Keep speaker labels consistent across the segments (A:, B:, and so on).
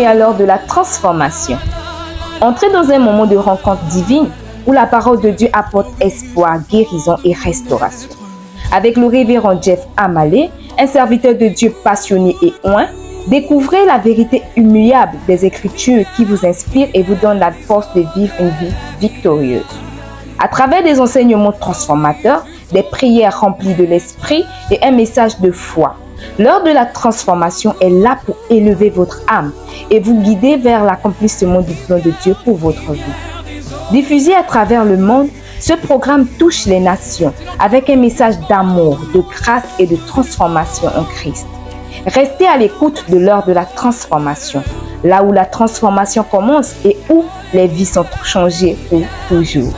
A: à l'heure de la transformation. Entrez dans un moment de rencontre divine où la parole de Dieu apporte espoir, guérison et restauration. Avec le révérend Jeff Amalé, un serviteur de Dieu passionné et oint, découvrez la vérité immuable des Écritures qui vous inspire et vous donne la force de vivre une vie victorieuse. À travers des enseignements transformateurs, des prières remplies de l'esprit et un message de foi, l'heure de la transformation est là pour élever votre âme et vous guider vers l'accomplissement du plan de Dieu pour votre vie. Diffusé à travers le monde, ce programme touche les nations avec un message d'amour, de grâce et de transformation en Christ. Restez à l'écoute de l'heure de la transformation, là où la transformation commence et où les vies sont changées pour toujours.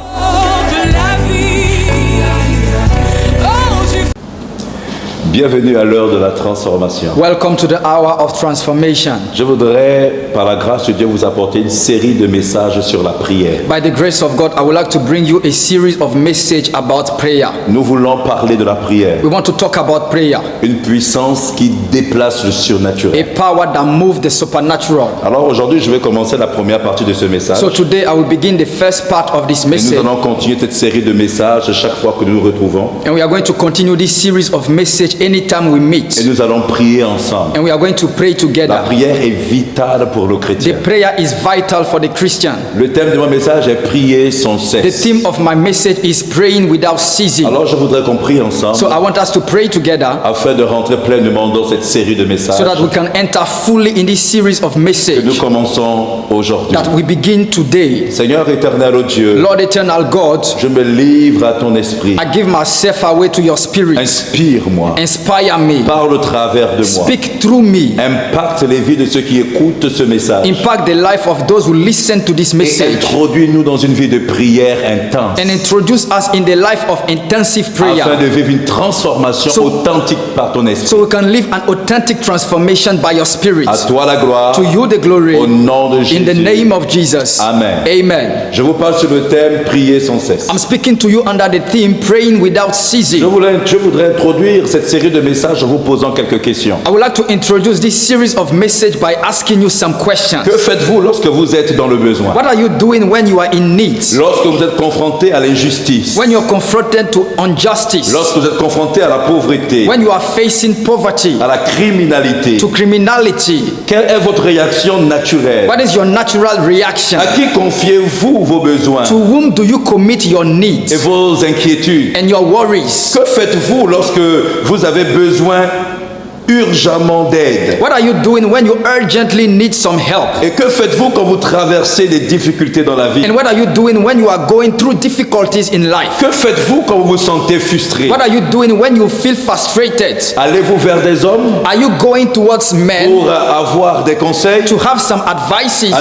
B: Bienvenue à l'heure de la transformation.
C: Welcome to the hour of transformation.
B: Je voudrais, par la grâce de Dieu, vous apporter une série de messages sur la prière.
C: By the grace of God, I would like to bring you a series of messages about prayer.
B: Nous voulons parler de la prière.
C: We want to talk about prayer,
B: Une puissance qui déplace le
C: a
B: surnaturel.
C: power that moves the supernatural.
B: Alors aujourd'hui, je vais commencer la première partie de ce message.
C: So today I will begin the first part of this
B: Et nous
C: message,
B: allons continuer cette série de messages chaque fois que nous nous retrouvons.
C: and we are going to continue this series of messages anytime we
B: Et
C: meet,
B: nous allons prier ensemble.
C: and we are going to pray
B: La
C: together.
B: prière est vitale pour le
C: The
B: chrétien.
C: prayer is vital for the Christian.
B: Le thème de mon message est prier sans
C: The
B: cesse.
C: theme of my message is praying without ceasing.
B: Alors je voudrais qu'on prie ensemble
C: So I want us to pray together
B: afin de rentrer pleinement dans cette série de messages
C: so that we can enter fully in this series of
B: que nous
C: messages
B: commençons aujourd'hui.
C: that we begin today.
B: Seigneur éternel, ô Dieu,
C: Lord eternal God,
B: je me livre à ton esprit.
C: I give myself away to your spirit.
B: Inspire-moi,
C: Inspire me.
B: parle au travers de moi,
C: Speak through me.
B: impacte les vies de ceux qui écoutent ce message
C: Impact the life of those who listen to this
B: et
C: message.
B: introduis-nous dans une vie de prière intense
C: And introduce us in the life of intensive
B: afin
C: prayer
B: de vivre une transformation
C: So-
B: authentique par ton esprit.
C: so we can live an authentic transformation by your spirit.
B: À toi la gloire,
C: To you the glory.
B: au nom de
C: In the
B: Jésus.
C: name of Jesus.
B: Amen.
C: Amen.
B: Je vous parle sur le thème prier sans cesse.
C: I'm speaking to you under the theme praying without ceasing.
B: Je voudrais introduire cette série de messages en vous posant quelques questions.
C: I would like to introduce this series of message by asking you some questions.
B: Que faites-vous lorsque vous êtes dans le besoin?
C: What are you doing when you are in need?
B: Lorsque vous êtes confronté à l'injustice?
C: When you're confronted to injustice?
B: Lorsque vous êtes confronté à la pauvreté,
C: When you are facing poverty,
B: à la criminalité,
C: to criminality?
B: quelle est votre réaction naturelle?
C: What is your natural reaction?
B: À qui confiez-vous vos besoins
C: To whom do you commit your
B: et
C: needs
B: vos inquiétudes?
C: and your worries?
B: Que faites-vous lorsque vous avez besoin urgemment d'aide?
C: What are you doing when you urgently need some help?
B: Et que faites-vous quand vous traversez des difficultés dans la vie?
C: And what are you doing when you are going through difficulties in life?
B: Que faites-vous quand vous vous sentez frustré?
C: What are you doing when you feel frustrated?
B: Allez-vous vers des hommes
C: Are you going towards men
B: pour avoir des conseils?
C: to have some advices?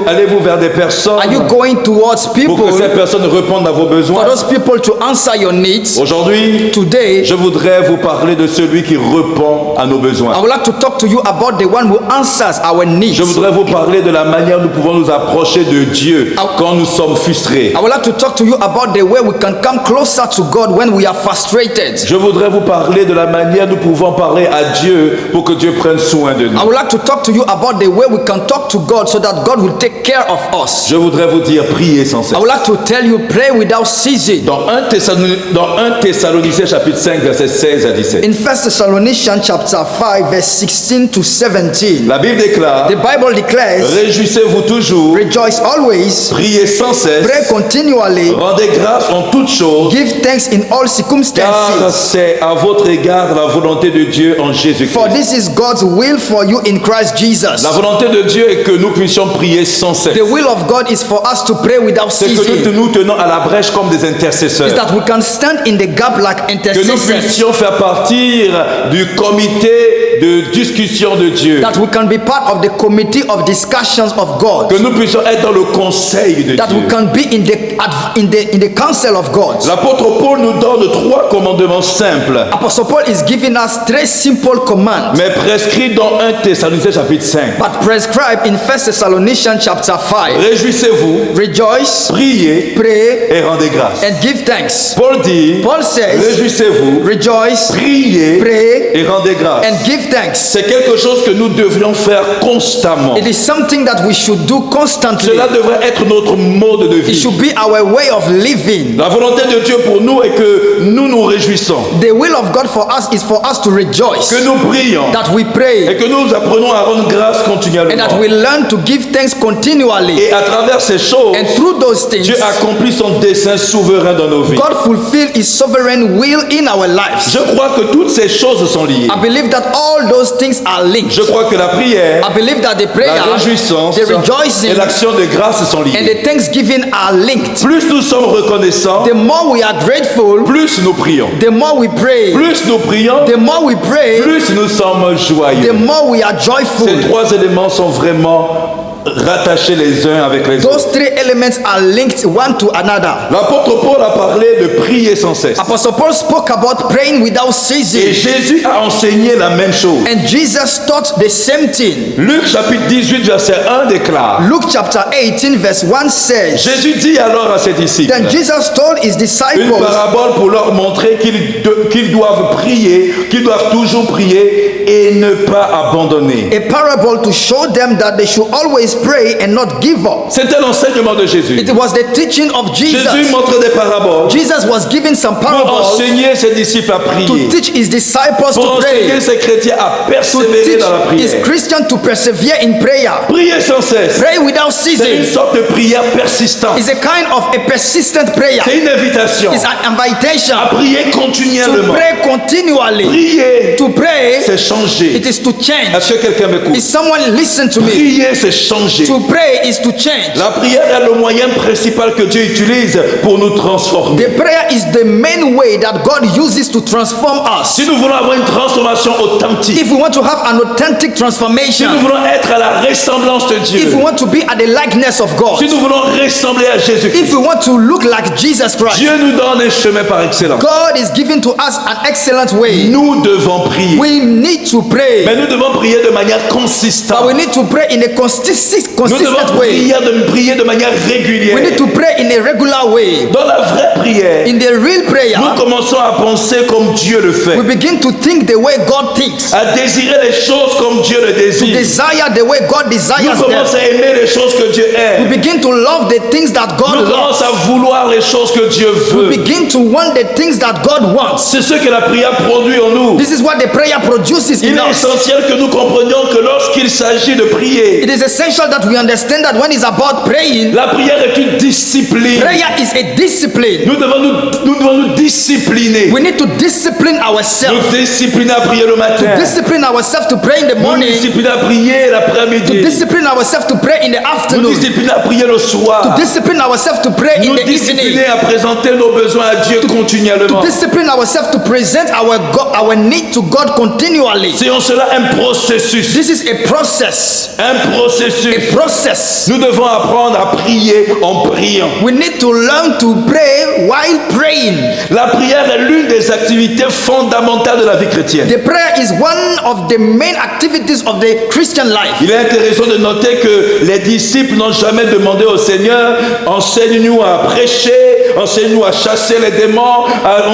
B: Allez-vous vers des personnes
C: Are you going towards
B: pour
C: people
B: que ces personnes répondent à vos
C: for
B: besoins?
C: those people to answer your needs?
B: Aujourd'hui,
C: Today,
B: je voudrais vous parler de celui qui répond à nos
C: I
B: besoins.
C: would like to talk to you about the one who answers our needs.
B: Je voudrais vous parler de la manière dont nous pouvons nous approcher de Dieu quand nous sommes frustrés.
C: I would like to talk to you about the way we can come closer to God when we are frustrated.
B: Je voudrais vous parler de la manière dont nous pouvons parler à Dieu pour que Dieu prenne soin de nous.
C: I would like to talk to you about the way we can talk to God so that God will take care of us.
B: Je voudrais vous dire prier sans cesse.
C: I would like to tell you pray without ceasing.
B: Dans 1 Thessaloniciens chapitre 5 versets 16 à 17.
C: In 1 Thessalonians chapter 5 verse 16 to 17,
B: La Bible déclare:
C: the Bible declares,
B: réjouissez-vous toujours,
C: rejoice always,
B: priez sans cesse,
C: pray continually,
B: rendez grâce en toutes choses,
C: give thanks in all
B: car
C: circumstances.
B: c'est à votre égard la volonté de Dieu en Jésus-Christ.
C: For this is God's will for you in Christ Jesus.
B: La volonté de Dieu est que nous puissions prier sans cesse.
C: The will of God is for us to pray without
B: C'est que
C: ceasing.
B: nous tenons à la brèche comme des intercesseurs.
C: Is that we can stand in the gap like
B: Que nous
C: intercessors.
B: puissions faire partir du comité de discussion de Dieu.
C: That we can be part of the committee of discussions of God.
B: Que nous puissions être dans le conseil de
C: That we
B: Dieu.
C: can be in the council of God.
B: L'apôtre Paul nous donne 3 commandements simples,
C: Apostle Paul is giving us 3 simple commands,
B: mais prescrits dans 1 Thessaloniciens chapitre 5.
C: but prescribed in 1 Thessalonians chapter 5.
B: Réjouissez-vous,
C: Rejoice,
B: priez
C: pray,
B: et rendez grâce.
C: and give thanks.
B: Paul dit:
C: Paul says,
B: réjouissez-vous,
C: rejoice,
B: priez
C: pray,
B: et rendez grâce.
C: and give thanks.
B: C'est quelque chose que nous devrions faire constamment.
C: It is something that we should do constantly.
B: Cela devrait être notre mode de
C: It
B: vie.
C: should be our way of living.
B: La volonté de Dieu pour nous est que nous nous réjouissons,
C: The will of God for us is for us to rejoice,
B: que nous prions
C: that we
B: et
C: pray,
B: que nous apprenons à rendre grâce
C: and
B: continuellement.
C: that we learn to give thanks continually.
B: Et à travers ces choses,
C: And through those things,
B: Dieu accomplit son dessein souverain dans nos vies.
C: God fulfill His sovereign will in our lives.
B: Je crois que toutes ces choses sont liées.
C: I believe that all those things are linked.
B: Je crois que la prière,
C: I believe that the prayer,
B: la réjouissance
C: the rejoicing,
B: et l'action de grâce sont
C: and
B: liées.
C: the thanksgiving are linked.
B: Plus nous sommes reconnaissants,
C: The more we are grateful,
B: plus nous prions.
C: the more we pray.
B: Plus nous prions,
C: The more we pray,
B: plus nous sommes
C: the
B: joyeux.
C: more we are joyful.
B: Ces trois éléments sont vraiment rattachés les uns avec les autres.
C: Those three elements are linked one to another.
B: L'apôtre Paul a parlé de prier sans cesse.
C: Apostle Paul spoke about praying without
B: Et
C: ceasing,
B: Jésus a enseigné la même chose.
C: and Jesus taught the same thing.
B: Luc chapitre 18 verset 1 déclare:
C: Luke chapter 18 verse 1 says,
B: Jésus dit alors à ses disciples
C: then Jesus told his
B: une
C: disciples
B: parabole pour leur montrer qu'ils doivent prier, qu'ils doivent toujours prier et ne pas abandonner.
C: a parable to show them that they should always pray and not give up.
B: C'était l'enseignement de Jésus.
C: It was the teaching of
B: Jésus
C: Jesus.
B: montre des paraboles
C: Jesus was giving some
B: pour
C: parables
B: enseigner ses disciples à
C: to
B: prier,
C: teach his disciples
B: pour
C: to
B: enseigner
C: pray,
B: ses chrétiens à
C: to
B: persévérer
C: teach
B: dans la
C: his
B: prière.
C: Christian to persevere in prayer.
B: Prier sans cesse,
C: Pray without
B: c'est une
C: ceasing
B: sorte de prière persistante.
C: is a kind of a persistent prayer.
B: C'est une invitation
C: It's an invitation
B: à prier
C: to
B: continuellement.
C: pray continually.
B: Prier,
C: To pray,
B: c'est changer.
C: it is to change.
B: Est-ce que quelqu'un m'écoute?
C: Is someone listen to me?
B: Prier, c'est changer.
C: To pray is to change.
B: La prière est le moyen principal que Dieu utilise pour nous transformer.
C: The prayer is the main way that God uses to transform us.
B: Si nous voulons avoir une transformation authentique,
C: If we want to have an authentic
B: si nous
C: transformation,
B: voulons être à la ressemblance de
C: if
B: Dieu,
C: we want to be at the likeness of God,
B: si nous voulons ressembler à
C: if
B: Jésus-Christ,
C: we want to look like Jesus Christ,
B: Dieu nous donne un chemin par excellence.
C: God is giving to us an excellent way.
B: Nous devons prier.
C: We need to pray,
B: Mais nous devons prier de manière
C: but we
B: consistante.
C: need to pray in a consistent
B: Nous devons
C: way.
B: prier de manière
C: We
B: régulière.
C: need to pray in a regular way.
B: Dans la vraie prière,
C: In the real prayer,
B: nous commençons à penser comme Dieu le fait,
C: we begin to think the way God thinks,
B: à désirer les choses comme Dieu le
C: to
B: désire.
C: desire the way God
B: Nous
C: desires
B: commençons
C: them.
B: à aimer les choses que Dieu
C: We
B: aime.
C: begin to love the things that
B: Nous
C: God loves.
B: commençons à vouloir les choses que Dieu
C: We
B: veut.
C: begin to want the things that God wants.
B: C'est ce que la prière produit en nous.
C: This is what the prayer produces
B: Il
C: in
B: est
C: us.
B: essentiel que nous comprenions que lorsqu'il s'agit de prier,
C: It is essential that we understand that when it's about praying,
B: la prière est une discipline.
C: prayer is a discipline.
B: Nous devons nous discipliner.
C: We need to discipline ourselves.
B: Nous discipliner à prier le matin.
C: Discipline ourselves to pray in the
B: Nous
C: morning.
B: discipliner à prier l'après-midi.
C: Discipline ourselves to pray in the
B: Nous
C: afternoon.
B: discipliner à prier le soir.
C: Discipline ourselves to pray in
B: Nous
C: the
B: discipliner
C: evening.
B: à présenter nos besoins à Dieu continuellement.
C: Discipline ourselves to present our need to God continually.
B: C'est en cela un processus.
C: This is a process.
B: Un processus.
C: A process.
B: Nous devons apprendre à prier en priant.
C: We need to learn to pray while praying.
B: La prière est l'une des activités fondamentales de la vie chrétienne.
C: The prayer is one of the main activities of the Christian life.
B: Il est intéressant de noter que les disciples n'ont jamais demandé au Seigneur: enseigne-nous à prêcher, enseigne-nous à chasser les démons,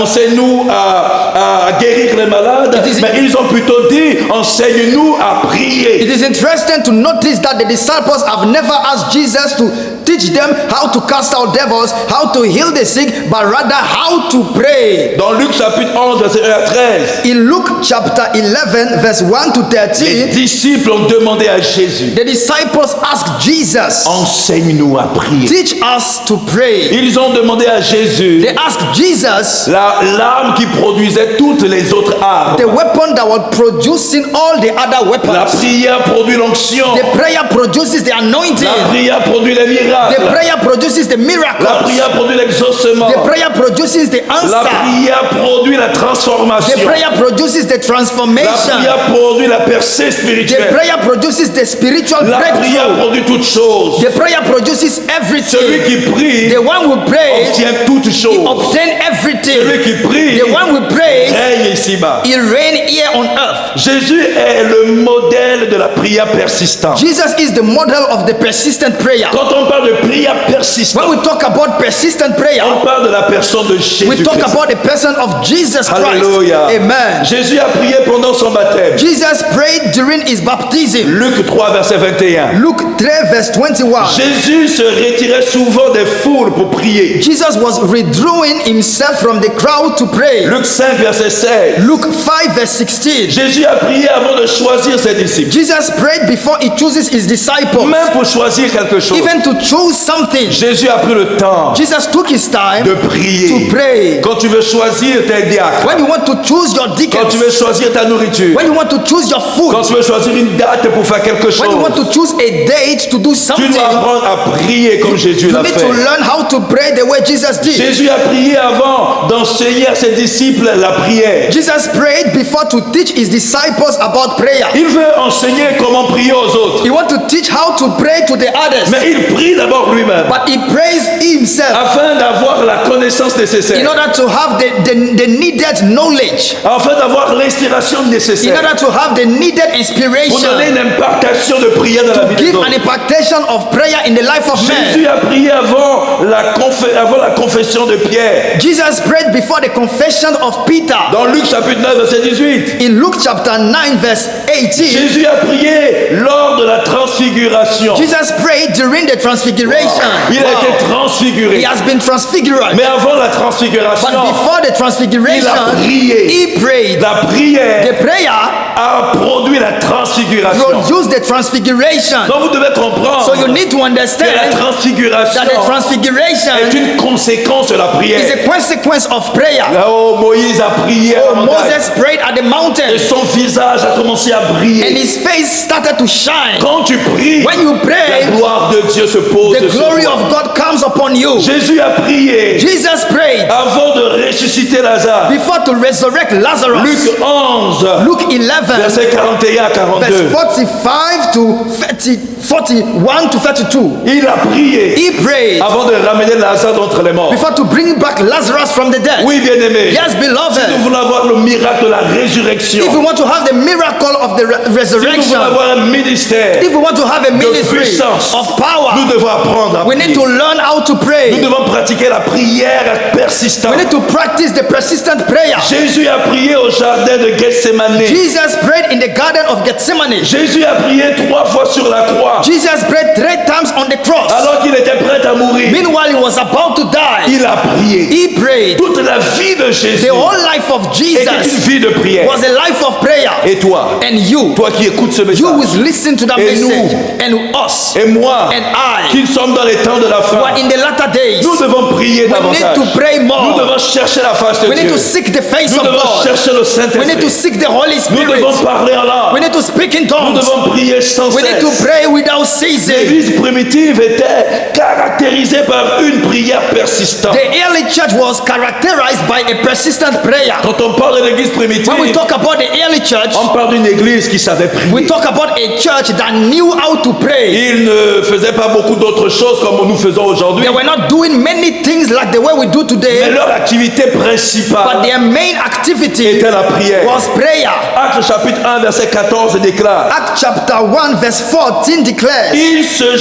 B: enseigne-nous à guérir les malades. Mais ils ont plutôt dit: enseigne-nous à prier.
C: It is interesting to notice that the disciples have never asked Jesus to teach them how to cast out devils, how to heal the sick, but rather how to pray.
B: Dans Luc chapitre 11, verset 1 à 13,
C: In Luke chapter 11, verse 1 to
B: les
C: 13,
B: disciples ont demandé à Jésus:
C: the disciples asked Jesus,
B: enseigne-nous à prier.
C: teach us to pray.
B: Ils ont demandé à Jésus
C: They asked Jesus,
B: l'arme qui produisait toutes les autres armes.
C: the weapon that was producing all the other
B: La
C: weapons.
B: prière produit l'onction.
C: The prayer produces the anointing.
B: La prière produit les miracles.
C: The prayer produces the
B: La
C: miracles.
B: prière produit l'exaucement.
C: The prayer produces the
B: La
C: answer.
B: prière produit la
C: The
B: transformation.
C: prayer produces the
B: La
C: transformation.
B: prière produit la percée
C: The
B: spirituelle.
C: prayer produces the spiritual
B: La prière
C: breakthrough.
B: produit toutes choses.
C: The prayer produces
B: Celui
C: everything.
B: qui prie
C: The one who prays,
B: obtient toutes
C: he
B: choses.
C: obtains
B: Celui
C: everything.
B: qui prie
C: The one who prays,
B: règne ici-bas.
C: he reigns here on earth.
B: Jésus est le modèle de la prière persistante.
C: Jesus is the model of the persistent prayer.
B: Quand on parle de de prière persistante,
C: When we talk about persistent prayer,
B: on parle de la personne de
C: we
B: Jésus-Christ.
C: talk about the person of Jesus Christ.
B: Alléluia.
C: Amen.
B: Jésus a prié pendant son baptême.
C: Jesus prayed during his baptism.
B: Luc 3, verset 21.
C: Luke 3 verse 21.
B: Jésus se retirait souvent des foules pour prier.
C: Jesus was withdrawing himself from the crowd to pray.
B: Luc 5, verset 16.
C: Luke 5 verse 16.
B: Jésus a prié avant de choisir ses disciples.
C: Jesus prayed before he chooses his disciples.
B: Même pour choisir quelque chose,
C: Even to choose something,
B: Jésus a pris le temps
C: Jesus took his time
B: de prier.
C: to pray.
B: Quand tu veux choisir tes diacres,
C: When you want to choose your
B: quand
C: deacons,
B: tu veux choisir ta nourriture,
C: when you want to choose your food,
B: quand tu veux choisir une date pour faire quelque chose,
C: when you want to choose a date to do
B: tu
C: something,
B: dois apprendre à prier comme Jésus
C: you
B: l'a
C: need
B: fait.
C: to learn how to pray the way Jesus did.
B: Jésus a prié avant d'enseigner à ses disciples la prière.
C: Jesus prayed before to teach his disciples about prayer.
B: Il veut enseigner comment prier aux autres,
C: He wants to teach how to pray to the others,
B: mais il prie d'abord lui-même
C: but he prays himself
B: afin d'avoir la connaissance
C: in
B: nécessaire,
C: order to have the needed knowledge,
B: afin d'avoir l'inspiration
C: in
B: nécessaire
C: order to have the needed
B: pour donner
C: inspiration,
B: une impartation de prière dans la vie des
C: give an
B: autres.
C: impartation of prayer in the life of man.
B: Jésus a prié avant la confession de Pierre.
C: Jesus prayed before the confession of Peter.
B: Dans Luc chapitre 9, verset 18.
C: In Luke chapter 9 verse 18,
B: Jésus a prié lors de la transfiguration.
C: Jesus prayed during the transfiguration.
B: Il a été
C: He
B: transfiguré.
C: has been transfigured.
B: Mais avant la transfiguration,
C: But before the transfiguration,
B: il a prié.
C: he prayed.
B: La prière
C: The prayer
B: a produit la transfiguration.
C: produced the transfiguration.
B: Donc vous devez comprendre
C: So you need to
B: que la
C: understand
B: transfiguration
C: that the transfiguration
B: est une conséquence de la
C: is
B: prière.
C: a consequence of prayer.
B: Là où Moïse a prié à
C: Oh,
B: la montagne,
C: Moses prayed at the mountain
B: et son visage a commencé à
C: and
B: briller.
C: his face started to shine.
B: Quand tu pries,
C: When you
B: la
C: pray,
B: gloire de Dieu se pose
C: the
B: sur
C: glory
B: toi.
C: of God comes upon you.
B: Jésus a prié
C: Jesus prayed
B: avant de ressusciter Lazare.
C: before to resurrect Lazarus.
B: Luc 11,
C: Luke 11,
B: verset 41 à
C: verse
B: 42.
C: 45 to 30, 41 to 32.
B: Il a prié
C: He prayed
B: avant de ramener Lazare d'entre les morts.
C: before to bring back Lazarus from the dead.
B: Oui, bien-aimé.
C: Yes,
B: Si nous
C: beloved.
B: voulons avoir le miracle de la résurrection,
C: If we want to have the miracle of the
B: si nous voulons
C: resurrection,
B: avoir un ministère,
C: if we want to have a ministry
B: puissance,
C: of
B: nous
C: power,
B: devons apprendre à
C: we need
B: prier.
C: to learn how to
B: Nous
C: pray.
B: devons pratiquer la prière persistante.
C: We need to practice the persistent prayer.
B: Jésus a prié au jardin de Gethsemane.
C: Jesus prayed in the garden of Gethsemane.
B: Jésus a prié 3 fois sur la croix.
C: Jesus prayed 3 times on the cross.
B: Alors qu'il était prêt à mourir,
C: Meanwhile, he was about to die.
B: il a prié.
C: He prayed.
B: Toute la vie de Jésus
C: The whole life of
B: était une
C: Jesus
B: vie de prière.
C: was a life of prayer.
B: Et toi,
C: And you,
B: toi qui écoutes ce
C: you
B: message,
C: will listen to that
B: Et nous.
C: message. And us,
B: et moi,
C: and I,
B: qui sommes dans les temps de la
C: who
B: fin,
C: are in the latter days,
B: nous devons prier
C: we need
B: davantage.
C: to pray
B: Nous
C: more.
B: devons chercher la face de
C: We need
B: Dieu.
C: to seek the face
B: Nous
C: of
B: devons
C: God.
B: chercher le
C: We need to
B: Saint-Esprit.
C: seek the Holy
B: Nous
C: Spirit.
B: devons parler en langue.
C: We need to speak in
B: Nous
C: tongues.
B: devons prier sans
C: We need to
B: cesse.
C: pray without ceasing.
B: L'église primitive était caractérisée par une prière persistante.
C: The early church was characterized by a persistent prayer.
B: Quand on parle de l'église primitive,
C: When we talk about the early church,
B: on parle d'une église qui savait prier.
C: we talk about a church that knew how to pray.
B: Ils ne faisaient pas beaucoup d'autres choses comme nous faisons aujourd'hui.
C: They were not doing many things like the way we do
B: Mais
C: today,
B: leur activité
C: but
B: principale
C: their main activity
B: était la prière.
C: was prayer.
B: Acte chapitre 1 verset 14 déclare:
C: Acts chapter 1 verse 14 declares,
B: Ils se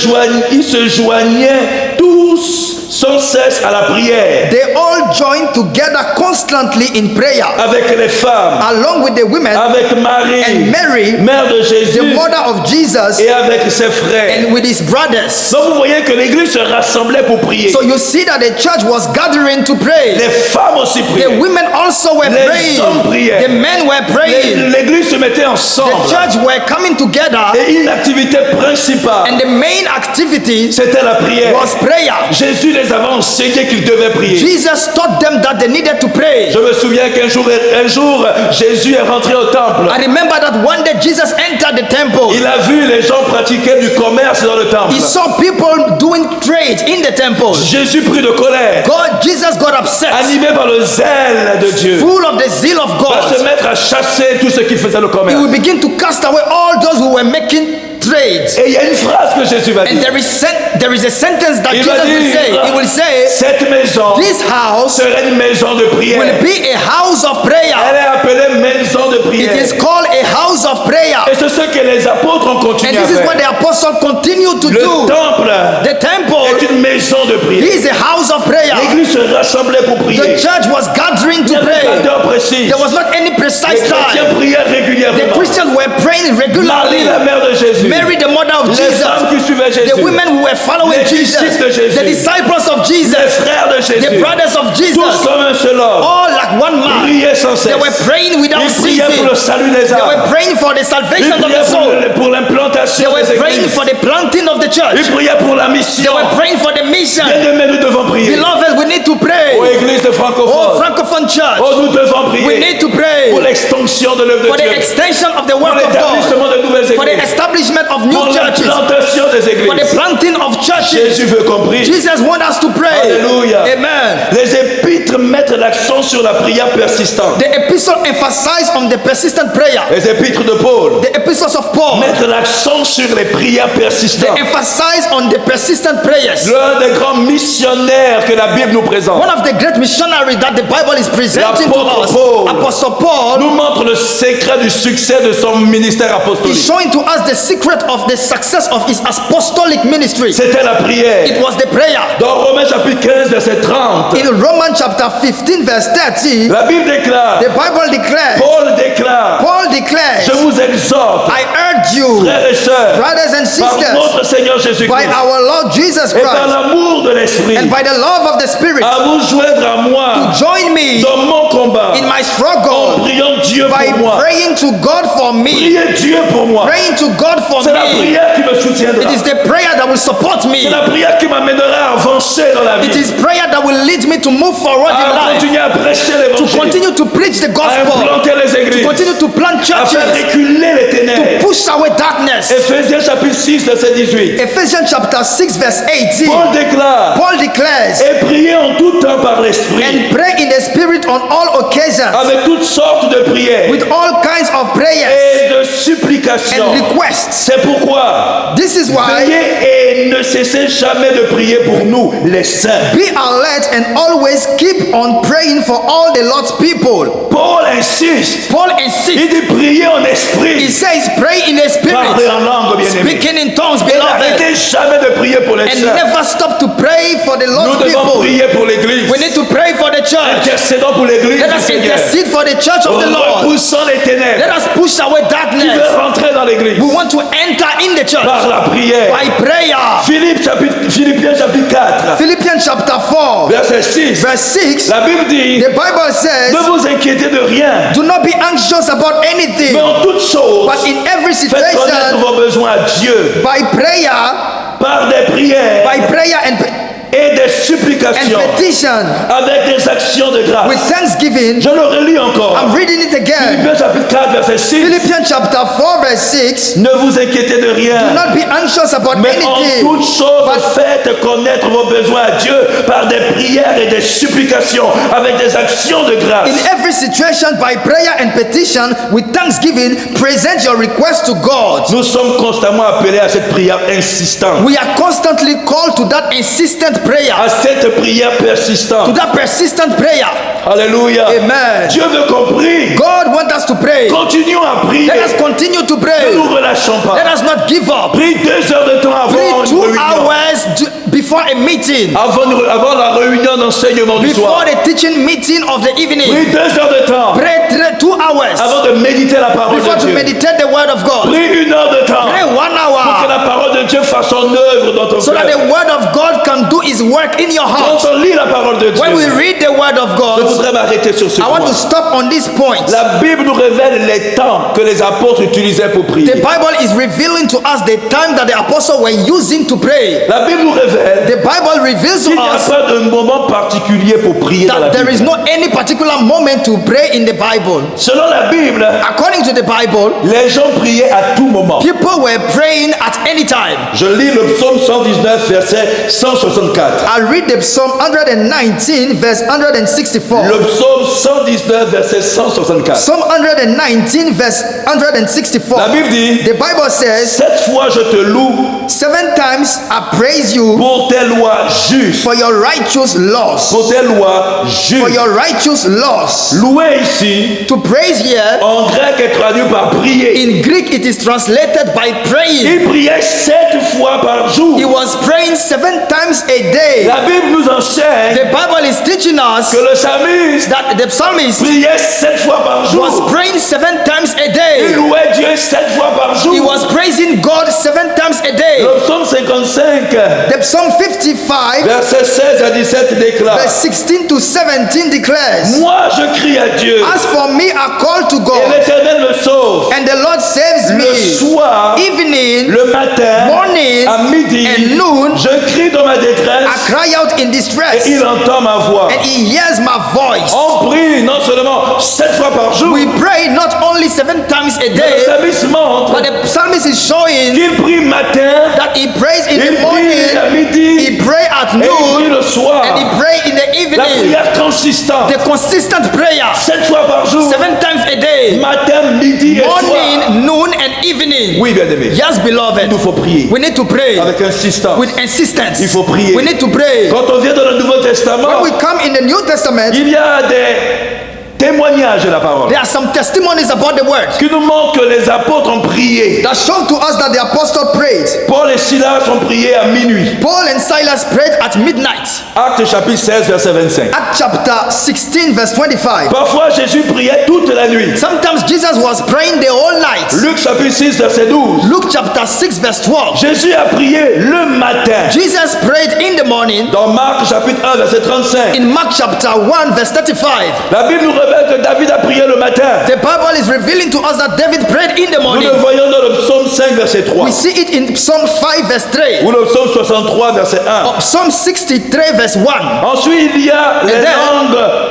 B: joignaient tous sans cesse à la prière
C: they all joined together constantly in prayer,
B: avec les femmes,
C: along with the women
B: avec Marie,
C: and Mary,
B: mère de Jésus,
C: the mother of Jesus,
B: et avec ses frères.
C: and with his brothers.
B: Donc vous voyez que l'église se rassemblait pour prier.
C: So you see that the church was gathering to pray.
B: Les femmes aussi
C: The
B: priaient.
C: women also were
B: Les
C: praying.
B: hommes priaient.
C: The men were praying.
B: L'église se mettait
C: The
B: ensemble.
C: church were coming together,
B: Et une activité principale,
C: and the main activity
B: c'était la prière.
C: was prayer.
B: Jésus les avait enseignés qu'ils devaient prier.
C: Jesus taught them that they needed to pray.
B: Je me souviens qu'un jour, Jésus est rentré au temple.
C: I remember that one day Jesus entered the temple.
B: Il a vu les gens pratiquer du commerce dans le temple.
C: He saw people doing trade in the temple.
B: Jésus prit de colère,
C: Jesus got upset,
B: animé par le zèle de Dieu,
C: full of the zeal of
B: va se
C: God.
B: mettre à chasser tous ceux qui faisaient le
C: He
B: commerce.
C: will begin to cast away all those who were making trades.
B: Et il y a une phrase que Jésus va
C: And
B: dire.
C: there is a sentence that
B: Il
C: Jesus
B: va
C: will say. He will
B: dire,
C: say,
B: cette maison
C: this house
B: serait une maison de prière.
C: will be a house of prayer.
B: Elle est appelée maison de
C: It
B: prière.
C: is called a house of prayer.
B: Et c'est ce que les apôtres ont
C: And
B: continué à
C: this is what
B: faire.
C: the apostles continue to
B: Le
C: do.
B: temple
C: The temple
B: est une pour prier.
C: The church was gathering
B: Il
C: to
B: n'y avait pas
C: pray.
B: d'heure précise.
C: There was not any
B: Les
C: precise
B: chrétiens
C: time.
B: priaient
C: The
B: régulièrement.
C: Christians were praying
B: Marie,
C: regularly.
B: la mère de Jésus.
C: Mary, the mother of
B: Les femmes qui
C: Jesus.
B: suivaient Jésus.
C: The women who were following
B: Les
C: Jesus.
B: disciples de Jésus.
C: The disciples of
B: Les
C: Jesus.
B: frères de
C: The
B: Jésus.
C: brothers of
B: Tous
C: Jesus.
B: comme un seul homme.
C: All like one man.
B: Priaient sans cesse.
C: They were praying without
B: Ils priaient pour le
C: ceasing.
B: salut des
C: They were
B: âmes.
C: praying for the
B: Ils
C: salvation of the
B: priaient
C: soul.
B: pour l'implantation
C: They were
B: des
C: praying
B: églises.
C: for the planting of the
B: Ils
C: church.
B: priaient pour la
C: They
B: mission.
C: were praying for the mission.
B: Bien-aimés, nous devons prier.
C: Beloved, we need to pray.
B: Ô Église de
C: Oh,
B: francophones.
C: Francophone church,
B: Oh, nous devons
C: we
B: prier
C: need to pray
B: pour l'extension de l'œuvre
C: for
B: de
C: the
B: Dieu.
C: extension of the
B: Pour
C: work of God,
B: l'établissement de nouvelles
C: for the
B: églises.
C: establishment of
B: Pour
C: new churches,
B: l'implantation des
C: for the
B: églises.
C: planting of churches.
B: Jésus veut qu'on prie.
C: Jesus wants us to pray.
B: Alléluia.
C: Amen.
B: Les épîtres mettent l'accent sur la prière persistante.
C: The epistle emphasizes on the persistent prayer.
B: Les épîtres de Paul
C: The epistles of Paul,
B: mettent l'accent sur les prières
C: they
B: persistantes.
C: emphasize on the persistent prayers.
B: L'un des grands missionnaires que la Bible nous présente
C: One of the great missionaries that the Bible is presenting to
B: L'apôtre
C: us,
B: Paul.
C: Apostle Paul,
B: nous montre le secret du succès de son ministère
C: is
B: apostolique.
C: showing to us the secret of the success of his apostolic ministry.
B: C'était la prière.
C: It was the prayer.
B: Dans Romains chapitre 15, verset 30,
C: In Romans chapter 15 verse 30,
B: la Bible déclare,
C: the Bible declares,
B: Paul
C: Paul declares,
B: je vous exhorte,
C: I urge you,
B: frères et sœurs,
C: brothers and
B: par
C: sisters,
B: notre Seigneur
C: by
B: Jésus-Christ
C: our Lord Jesus
B: et par
C: Christ,
B: l'amour de l'Esprit,
C: and by the love of the Spirit,
B: à vous joindre à moi
C: join me
B: dans mon combat,
C: in my
B: en
C: struggle
B: priant Dieu
C: by
B: pour moi.
C: praying to God for me.
B: Priez Dieu pour moi.
C: Praying to God for
B: C'est la
C: me.
B: prière qui me soutiendra.
C: It is the prayer that will support me.
B: C'est la prière qui m'amènera à avancer dans la
C: It
B: vie,
C: is prayer that will lead me to move forward in
B: à
C: life,
B: continuer à prêcher
C: to
B: l'évangile,
C: continue to preach the
B: à
C: gospel,
B: implanter les
C: to
B: églises,
C: continue to plant
B: à faire
C: churches,
B: reculer les ténèbres.
C: push away darkness.
B: Éphésiens chapitre 6, verset 18.
C: Ephesians chapter 6 verse 18,
B: Paul déclare,
C: Paul declares,
B: et priez en tout temps par l'Esprit,
C: and pray in the Spirit on all occasions,
B: avec toutes sortes de prières
C: with all kinds of prayers
B: et de supplications.
C: and requests.
B: C'est pourquoi
C: This is why
B: veillez et ne cessez jamais de prier pour nous, les saints.
C: be alert and always keep on praying for all the Lord's people.
B: Paul insiste.
C: Paul
B: Il
C: insists.
B: dit prier en
C: He
B: esprit.
C: says, pray in the
B: Parler
C: Spirit,
B: en langue, bien aimé.
C: speaking in tongues,
B: Et
C: beloved,
B: n'arrêtez jamais de prier pour les
C: and
B: saints.
C: never stop to pray for the
B: Nous
C: Lord's
B: devons
C: people.
B: prier pour l'église.
C: We need to pray for the church.
B: Intercédons pour l'église
C: Let
B: du
C: us
B: Seigneur.
C: intercede for the church of the Lord.
B: Repoussant les ténèbres.
C: Let us push away
B: Qui
C: darkness.
B: veut rentrer dans l'église
C: We want to enter in the church
B: par la prière.
C: by prayer.
B: Philippiens chapitre 4,
C: Philippians chapter 4,
B: verset 6.
C: verse 6,
B: La Bible dit,
C: the Bible says,
B: ne vous inquiétez de rien,
C: do not be anxious about anything,
B: mais en toutes choses,
C: but in every
B: faites connaître
C: situation,
B: vos besoins à Dieu
C: by prayer
B: par des prières et des
C: and
B: supplications
C: petition,
B: avec des actions de
C: with
B: grâce.
C: thanksgiving.
B: Je le relis encore.
C: I'm reading it again.
B: Philippiens chapitre 4, verset 6.
C: Philippians chapter 4, verse 6,
B: Ne vous inquiétez de
C: do
B: rien,
C: not be anxious about
B: mais en
C: anything,
B: toutes choses,
C: but
B: faites connaître vos besoins à Dieu par des prières et des supplications avec des actions de grâce.
C: in every situation, by prayer and petition, with thanksgiving, present your request to God.
B: Nous sommes constamment appelés à cette prière insistante,
C: We are constantly called to that insistent prayer,
B: à cette prière
C: to
B: persistante.
C: that persistent prayer.
B: Alléluia.
C: Amen.
B: Dieu veut qu'on prie.
C: God wants us to pray.
B: Continuons à prier.
C: Let us continue to
B: Ne
C: pray.
B: nous relâchons
C: Let
B: pas.
C: us not give up.
B: Prie 2 heures de temps avant
C: Pray
B: une
C: 2
B: réunion.
C: hours before a meeting,
B: Avant la réunion d'enseignement du
C: before
B: soir.
C: the teaching meeting of the evening.
B: Prie 2 heures de temps
C: Pray 2 hours
B: avant de méditer la parole
C: before
B: de
C: to
B: Dieu.
C: meditate the word of God.
B: Prie 1 heure de temps
C: Pray 1
B: pour que
C: hour
B: la parole de Dieu fasse son œuvre dans ton
C: so that
B: cœur.
C: the word of God can do his work in your
B: Quand
C: heart.
B: on lit la parole de Dieu,
C: When we read the word of
B: je
C: God,
B: voudrais m'arrêter sur ce
C: I want
B: point.
C: to stop on this point.
B: La Bible nous révèle les temps que les apôtres utilisaient pour
C: The
B: prier.
C: Bible is revealing to us the time that the apostles were using to pray.
B: La Bible nous révèle
C: The Bible reveals to
B: qu'il n'y a
C: us
B: pas de moment particulier pour prier dans la
C: that there is
B: Bible.
C: no any particular moment to pray in the Bible.
B: Selon la Bible,
C: According to the Bible,
B: les gens priaient à tout moment.
C: people were praying at any time.
B: Je lis le psaume 119, verset 164.
C: I read the Psalm 119, verse 164.
B: Le psaume 119, verset 164.
C: Psalm 119, verse 164.
B: La Bible dit,
C: The Bible says,
B: cette fois je te loue
C: 7 times I praise you
B: pour tes lois justes,
C: for your righteous laws.
B: pour tes lois
C: For
B: justes.
C: your righteous laws.
B: Louer ici,
C: To praise here,
B: en grec, est traduit par prier.
C: in Greek it is translated by praying.
B: Il priait 7 fois par jour.
C: He was praying 7 times a day.
B: La Bible nous enseigne
C: The Bible is teaching us
B: que le psalmiste
C: that the psalmist
B: priait 7 fois par jour.
C: was praying 7 times a
B: Il
C: day.
B: louait Dieu 7 fois par
C: He
B: jour.
C: was praising God 7 times a day.
B: Le psaume 55,
C: The Psalm 55,
B: versets 16 à 17 déclare:
C: verse 16 to 17 declares,
B: Moi je crie à Dieu,
C: As for me, I call to
B: et
C: God,
B: l'Éternel me sauve.
C: and the Lord saves
B: Le
C: me.
B: soir,
C: Evening,
B: le matin,
C: morning,
B: à midi,
C: and noon,
B: je crie dans ma
C: I
B: détresse,
C: cry out in
B: et
C: distress,
B: il entend ma voix.
C: and He hears my voice.
B: On prie non seulement 7 fois par jour,
C: We pray not only 7 times a
B: mais le
C: day,
B: psalmiste montre
C: but the psalmist is showing
B: qu'il prie matin,
C: that he prays in
B: il
C: the
B: prie à
C: morning,
B: midi,
C: he pray at
B: et il prie
C: noon,
B: le soir.
C: and he pray in the
B: La
C: evening.
B: prière consistante,
C: The consistent prayer,
B: 7 fois par jour,
C: 7 times a day,
B: matin, midi et soir.
C: morning, noon, and evening.
B: Oui, bien aimé.
C: Yes, beloved,
B: Il nous faut prier
C: we need to pray
B: avec insistance.
C: with insistence.
B: Il faut prier.
C: We need to pray.
B: Quand on vient dans le Nouveau Testament,
C: When we come in the New Testament,
B: il y a des témoignages de la parole
C: there are some testimonies about the word
B: qui nous montrent que les apôtres ont prié.
C: that show to us that the apostle prayed.
B: Paul et Silas ont prié à minuit.
C: Paul and Silas prayed at midnight.
B: Actes chapitre 16, verset 25.
C: Acts chapter 16, verse 25.
B: Parfois, Jésus priait toute la nuit.
C: Sometimes Jesus was praying the whole night.
B: Luc chapitre 6, verset 12.
C: Luke chapter 6, verse 12.
B: Jésus a prié le matin.
C: Jesus prayed in the morning.
B: Dans Marc chapitre 1, verset 35.
C: In Mark chapter 1, verse 35.
B: La Bible nous révèle que David a prié le matin.
C: The Bible is revealing to us that David prayed in the
B: Nous
C: morning.
B: le voyons dans le psaume 5, verset 3.
C: We see it in Psalm 5, verse 3.
B: Ou le psaume 63, verset 1.
C: Or Psalm 63, verse 1.
B: Ensuite, il y a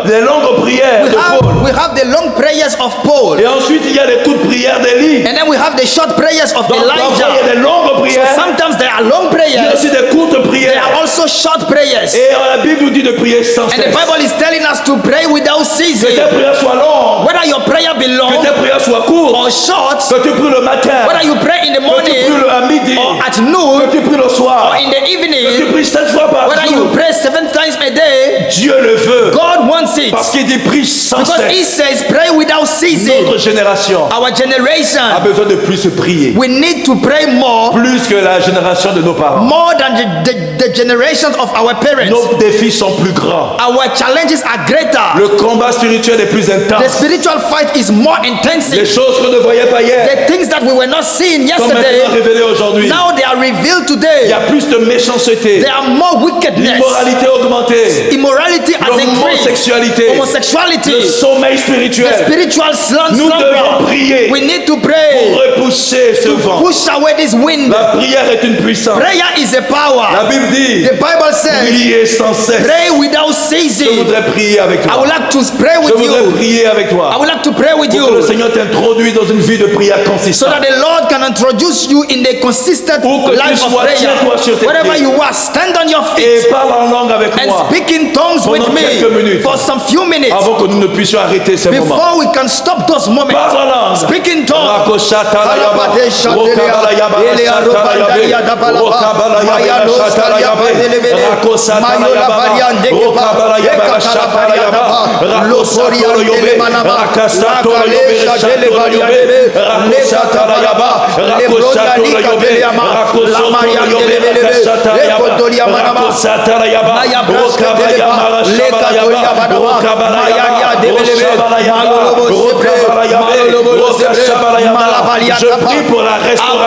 B: les longues prières de Paul.
C: We have the long prayers of Paul.
B: Et ensuite, il y a les courtes prières d'Élie.
C: And then we have the short prayers of
B: Donc, parfois, il y a
C: Elijah.
B: des longues prières.
C: Sometimes there are long
B: Il y a
C: prayers.
B: aussi des courtes
C: There
B: prières.
C: are also short prayers.
B: Et la Bible nous dit de prier sans
C: And the
B: cesse.
C: Bible is telling us to pray without
B: Que
C: ceasing.
B: tes prières soient longues,
C: Whether your prayer be
B: que
C: long
B: tes prières soient courtes,
C: or short,
B: que tu pries le matin,
C: whether you pray in the
B: que tu pries
C: morning
B: à midi,
C: or at
B: que
C: noon
B: tu pries le
C: or
B: soir,
C: in the
B: que tu
C: evening,
B: pries 7 fois par
C: whether you
B: jour.
C: pray 7 times a day,
B: Dieu le veut.
C: God wants it.
B: Parce qu'il dit prie sans
C: Because He
B: cesse.
C: says pray without ceasing.
B: Notre génération
C: Our
B: a
C: generation,
B: besoin de plus prier.
C: we need to pray more,
B: Plus que la génération de nos parents.
C: more than the generations of our parents.
B: Nos défis sont plus grands.
C: Our challenges are greater.
B: Le combat spirituel est plus
C: The
B: intense.
C: spiritual fight is more
B: Les
C: intensive.
B: choses qu'on ne voyait pas hier
C: The things that we were not seeing
B: sont maintenant
C: yesterday,
B: révélées aujourd'hui.
C: now they are revealed
B: Il y
C: today.
B: a plus de méchanceté,
C: There are more wickedness.
B: l'immoralité augmentée,
C: Immorality has increased.
B: l'homosexualité, le
C: Homosexuality,
B: sommeil
C: the
B: spirituel.
C: spiritual
B: Nous devons
C: slumber.
B: prier
C: We need to
B: pour
C: pray
B: repousser ce
C: to
B: vent.
C: push away this wind.
B: La prière est une puissance.
C: Prayer is a
B: La
C: power.
B: Bible dit
C: The Bible says,
B: prier sans cesse.
C: pray without
B: Je
C: ceasing.
B: voudrais prier avec
C: I
B: toi.
C: would like to pray
B: Je
C: with
B: voudrais
C: you.
B: prier avec
C: I
B: toi.
C: would like to pray with
B: Pour que le
C: you
B: Seigneur t'introduise dans une vie de prière
C: so
B: consistante.
C: that the Lord can introduce you in the consistent
B: Pour que tu
C: life of
B: sois, tiens-toi sur
C: prayer.
B: tes
C: Wherever
B: pieds.
C: you are, stand on your
B: Et
C: feet
B: parle en langue avec
C: and
B: moi
C: speak in tongues with
B: pendant quelques
C: me
B: minutes
C: for some few minutes
B: avant que nous ne puissions arrêter ces moments.
C: before we can stop those moments.
B: Parle en langue.
C: Speak in tongues.
B: Rakoshata la yaba, rokabala yaba, shata la yabe, rokabala yaba, shata la yabe, rakosata la yaba, rokabala yaba, shata la yaba, rakosato lo yobe, rakasato lo yobe, shato lo yobe, rakosata la yaba, rakosato lo yobe, rakosato lo yobe, rakasata la yaba, rakosata la yaba, rokabala yaba, shabala yaba, rokabala yaba, roshabala yaba, rokabala yaba, je prie pour la
C: I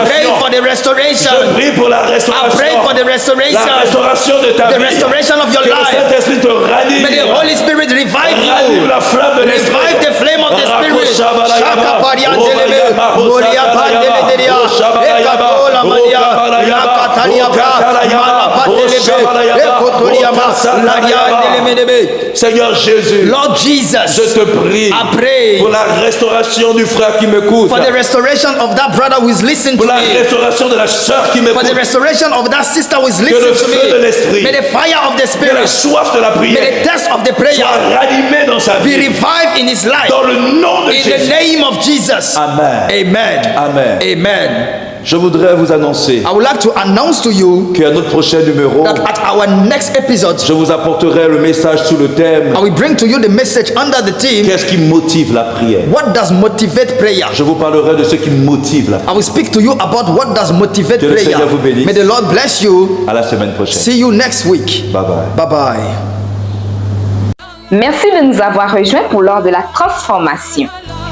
C: pray
B: restauration.
C: for the restoration.
B: Je prie pour la
C: I
B: restauration.
C: pray for the
B: La
C: restoration.
B: restauration de ta
C: The
B: vie.
C: restoration of your
B: Que le
C: life.
B: Saint-Esprit te ranime.
C: May the Holy Spirit revive
B: Ranime
C: you.
B: la flamme de l'Esprit.
C: Revive the flame of the Spirit. Shaka Parian Delebe, Moria Pandeleberia, Ekatola Maria, Lakatalia Bra, Malapatelebe, Ekotoriama, Larian Delemedebe.
B: Seigneur Jésus,
C: Lord
B: je
C: Jesus,
B: te prie
C: I pray
B: pour la restauration du frère qui m'écoute.
C: for the restoration of that brother who is listening
B: Pour
C: to
B: la
C: me.
B: restauration de la sœur qui
C: For the
B: m'écoute.
C: restoration of that sister who is
B: le
C: listening to
B: feu de
C: me.
B: l'esprit,
C: May the fire of the
B: Que la
C: Spirit,
B: soif de la
C: may
B: prière
C: the thirst of the prayer
B: soit ranimée dans sa
C: be
B: vie.
C: revived in his life.
B: Dans le nom de
C: In the
B: Jésus.
C: name of Jesus.
B: Amen.
C: Amen.
B: Amen.
C: Amen.
B: Je voudrais vous annoncer
C: I would like to announce to you
B: qu'à notre prochain numéro,
C: that at our next episode,
B: je vous apporterai le message sous le thème
C: I will bring to you the message under the theme,
B: qu'est-ce qui motive la prière.
C: what does motivate prayer?
B: Je vous parlerai de ce qui motive la prière.
C: I will speak to you about what does motivate
B: Que le
C: prayer.
B: Seigneur vous bénisse.
C: May the Lord bless you.
B: À la semaine prochaine.
C: See you next week.
B: Bye bye.
C: Bye bye.
A: Merci de nous avoir rejoints pour l'heure de la transformation.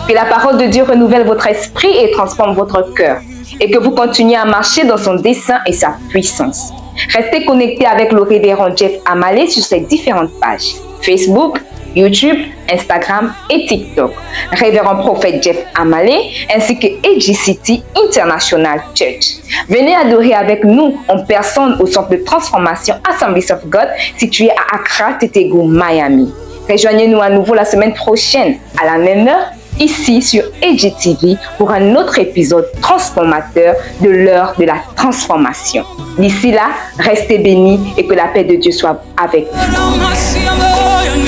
A: Que la parole de Dieu renouvelle votre esprit et transforme votre cœur. Et que vous continuez à marcher dans son dessein et sa puissance. Restez connectés avec le révérend Jeff Amalé sur ses différentes pages. Facebook, YouTube, Instagram et TikTok. Révérend prophète Jeff Amalé ainsi que AGCT International Church. Venez adorer avec nous en personne au centre de transformation Assemblies of God situé à Accra, Tetego, Miami. Rejoignez-nous à nouveau la semaine prochaine à la même heure ici sur AGTV pour un autre épisode transformateur de l'heure de la transformation. D'ici là, restez bénis et que la paix de Dieu soit avec vous.